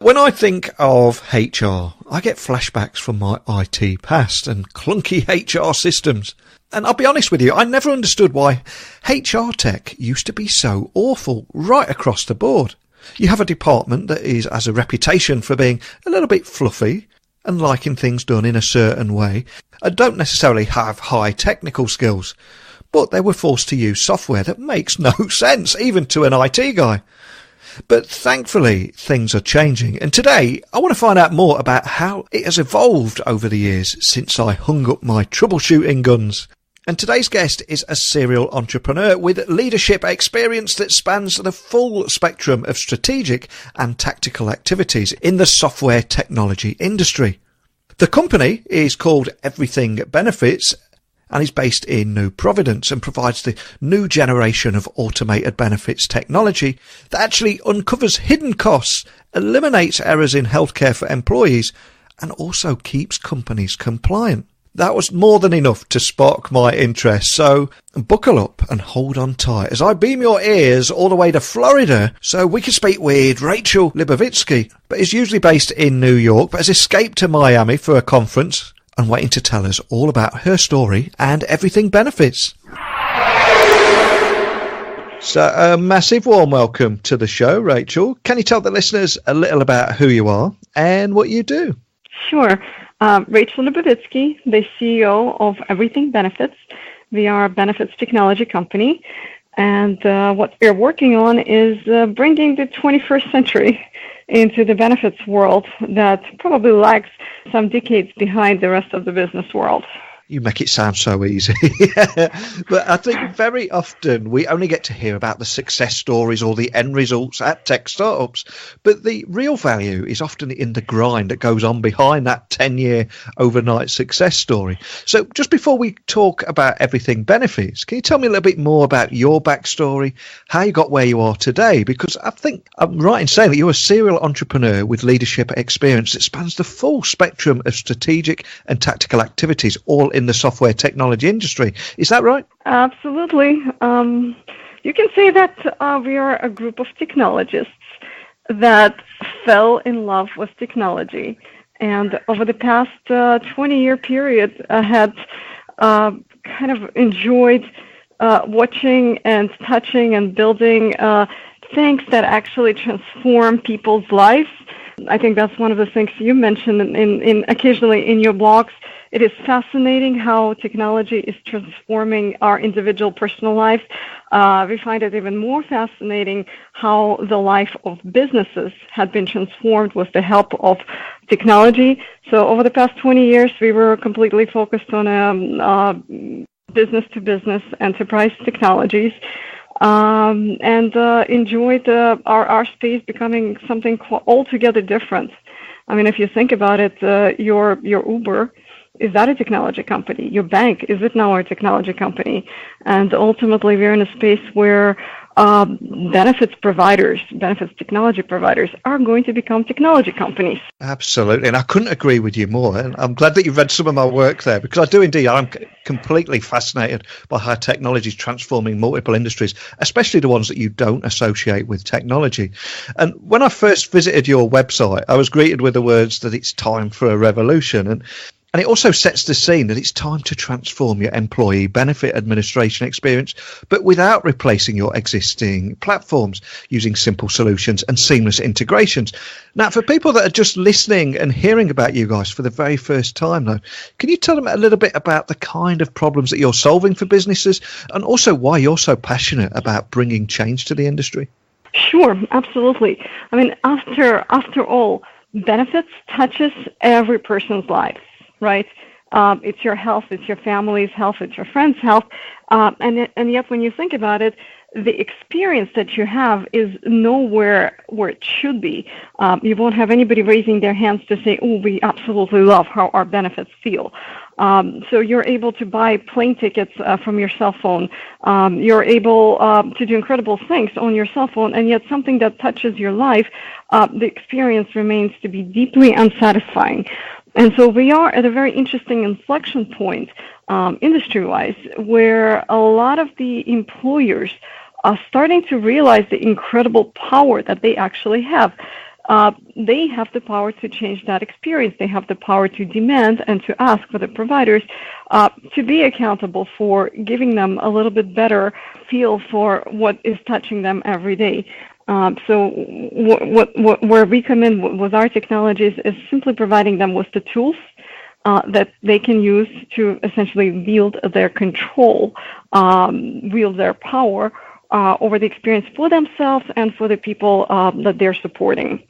When I think of HR, I get flashbacks from my IT past and clunky HR systems. And I'll be honest with you, I never understood why HR tech used to be so awful right across the board. You have a department that has a reputation for being a little bit fluffy and liking things done in a certain way and don't necessarily have high technical skills. But they were forced to use software that makes no sense, even to an IT guy. But thankfully, things are changing, and today I want to find out more about how it has evolved over the years since I hung up my troubleshooting guns. And today's guest is a serial entrepreneur with leadership experience that spans the full spectrum of strategic and tactical activities in the software technology industry. The company is called EverythingBenefits, and is based in New Providence and provides the new generation of automated benefits technology that actually uncovers hidden costs, eliminates errors in healthcare for employees, and also keeps companies compliant. That was more than enough to spark my interest, so buckle up and hold on tight as I beam your ears all the way to Florida so we can speak with Rachel Libovitsky, but is usually based in New York but has escaped to Miami for a conference and waiting to tell us all about her story and Everything Benefits. So a massive warm welcome to the show, Rachel. Can you tell the listeners a little about who you are and what you do? Sure. Rachel Libovitsky, the CEO of Everything Benefits. We are a benefits technology company, and what we're working on is bringing the 21st century into the benefits world that probably lags some decades behind the rest of the business world. You make it sound so easy. But I think very often we only get to hear about the success stories or the end results at tech startups. But the real value is often in the grind that goes on behind that 10-year overnight success story. So just before we talk about Everything Benefits, can you tell me a little bit more about your backstory, how you got where you are today? Because I think I'm right in saying that you're a serial entrepreneur with leadership experience that spans the full spectrum of strategic and tactical activities, all in the software technology industry. Is that right? Absolutely. You can say that we are a group of technologists that fell in love with technology. And over the past 20-year period, I had kind of enjoyed watching and touching and building things that actually transform people's lives. I think that's one of the things you mentioned in occasionally in your blogs. It is fascinating how technology is transforming our individual personal life. We find it even more fascinating how the life of businesses had been transformed with the help of technology. So over the past 20 years, we were completely focused on business-to-business enterprise technologies. And enjoyed our space becoming something altogether different. I mean, if you think about it, your Uber, is that a technology company? Your bank, is it now a technology company? And ultimately, we're in a space where benefits technology providers are going to become technology companies. Absolutely, and I couldn't agree with you more. And I'm glad that you've read some of my work there, because I do indeed. I'm completely fascinated by how technology is transforming multiple industries, especially the ones that you don't associate with technology. And when I first visited your website, I was greeted with the words that it's time for a revolution. And it also sets the scene that it's time to transform your employee benefit administration experience, but without replacing your existing platforms, using simple solutions and seamless integrations. Now, for people that are just listening and hearing about you guys for the very first time, though, can you tell them a little bit about the kind of problems that you're solving for businesses, and also why you're so passionate about bringing change to the industry? Sure, absolutely. I mean, after all, benefits touches every person's life. Right? It's your health, it's your family's health, it's your friend's health. And yet when you think about it, the experience that you have is nowhere where it should be. You won't have anybody raising their hands to say, oh, we absolutely love how our benefits feel. So you're able to buy plane tickets from your cell phone. You're able to do incredible things on your cell phone, and yet something that touches your life, the experience remains to be deeply unsatisfying. And so we are at a very interesting inflection point, industry-wise, where a lot of the employers are starting to realize the incredible power that they actually have. they have the power to change that experience. They have the power to demand and to ask for the providers to be accountable for giving them a little bit better feel for what is touching them every day. So where we come in with our technologies is simply providing them with the tools that they can use to essentially wield their control, wield their power over the experience for themselves and for the people that they're supporting.